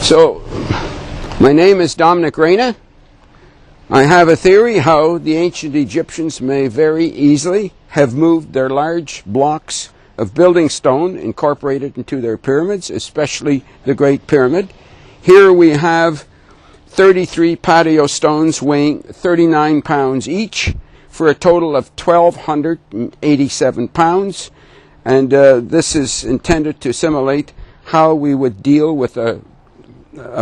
So, my name is Dominic Raina. I have a theory how the ancient Egyptians may very easily have moved their large blocks of building stone incorporated into their pyramids, especially the Great Pyramid. Here we have 33 patio stones weighing 39 pounds each for a total of 1,287 pounds. And this is intended to simulate how we would deal with a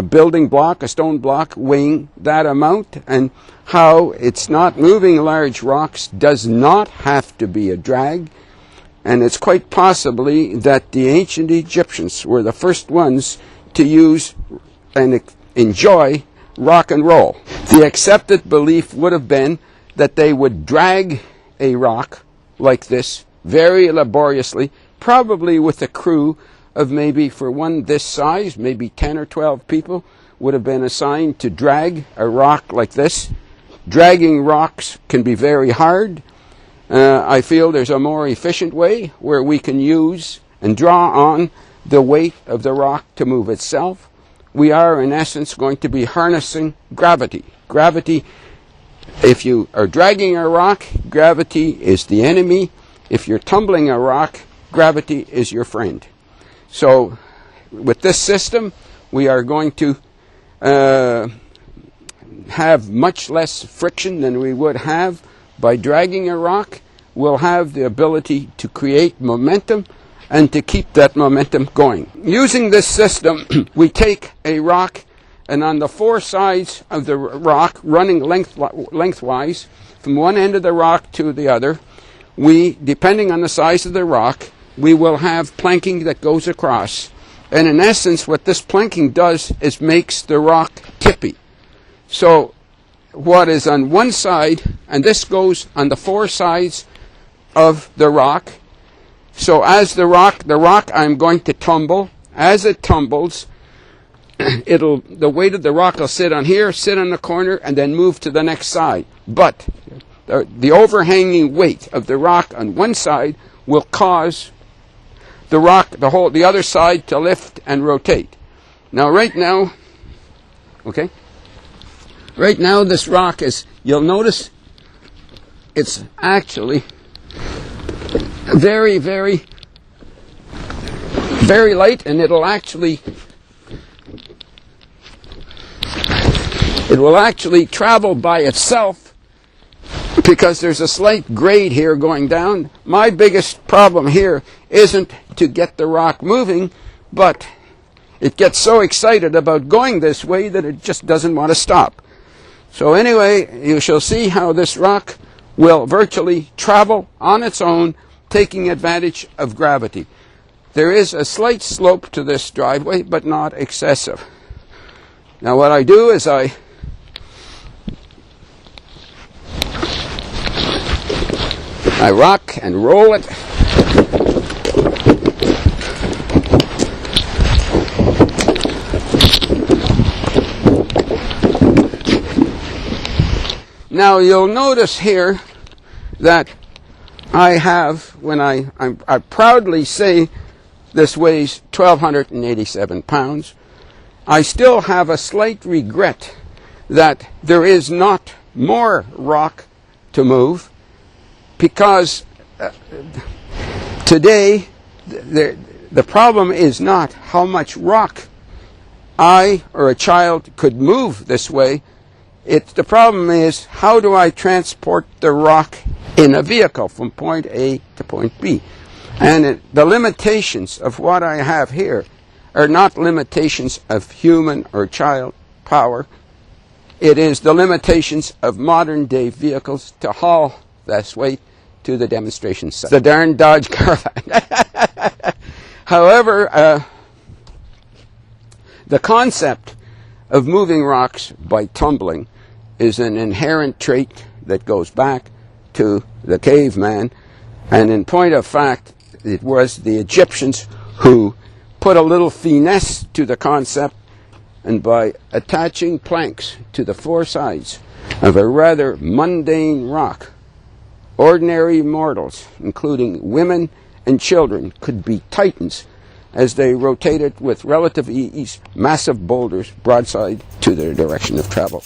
building block, a stone block weighing that amount, and how it's not moving large rocks does not have to be a drag. And it's quite possibly that the ancient Egyptians were the first ones to use and enjoy rock and roll. The accepted belief would have been that they would drag a rock like this very laboriously, probably with a crew of maybe, for one this size, maybe 10 or 12 people would have been assigned to drag a rock like this. Dragging rocks can be very hard. I feel there's a more efficient way where we can use and draw on the weight of the rock to move itself. We are, in essence, going to be harnessing gravity. Gravity, if you are dragging a rock, gravity is the enemy. If you're tumbling a rock, gravity is your friend. So, with this system, we are going to have much less friction than we would have by dragging a rock. We'll have the ability to create momentum and to keep that momentum going. Using this system, we take a rock, and on the four sides of the rock, running lengthwise, from one end of the rock to the other, we, depending on the size of the rock, we will have planking that goes across. And in essence, what this planking does is makes the rock tippy. So what is on one side, and this goes on the four sides of the rock. So as the rock I'm going to tumble. As it tumbles, the weight of the rock will sit on here, sit on the corner, and then move to the next side. But the overhanging weight of the rock on one side will cause the rock, the other side, to lift and rotate. Now, right now, this rock is, you'll notice, it's actually very, very, very light, and it will actually travel by itself because there's a slight grade here going down. My biggest problem here isn't to get the rock moving, but it gets so excited about going this way that it just doesn't want to stop. So anyway, you shall see how this rock will virtually travel on its own, taking advantage of gravity. There is a slight slope to this driveway, but not excessive. Now what I do is I rock and roll it. Now you'll notice here that I have, when I proudly say this weighs 1,287 pounds, I still have a slight regret that there is not more rock to move, because today the problem is not how much rock I or a child could move this way. The problem is, how do I transport the rock in a vehicle from point A to point B? And the limitations of what I have here are not limitations of human or child power. It is the limitations of modern day vehicles to haul this weight to the demonstration site. The darn Dodge Caravan. However, the concept of moving rocks by tumbling is an inherent trait that goes back to the caveman, and in point of fact, it was the Egyptians who put a little finesse to the concept, and by attaching planks to the four sides of a rather mundane rock, ordinary mortals, including women and children, could be titans as they rotated with relative ease massive boulders broadside to their direction of travel.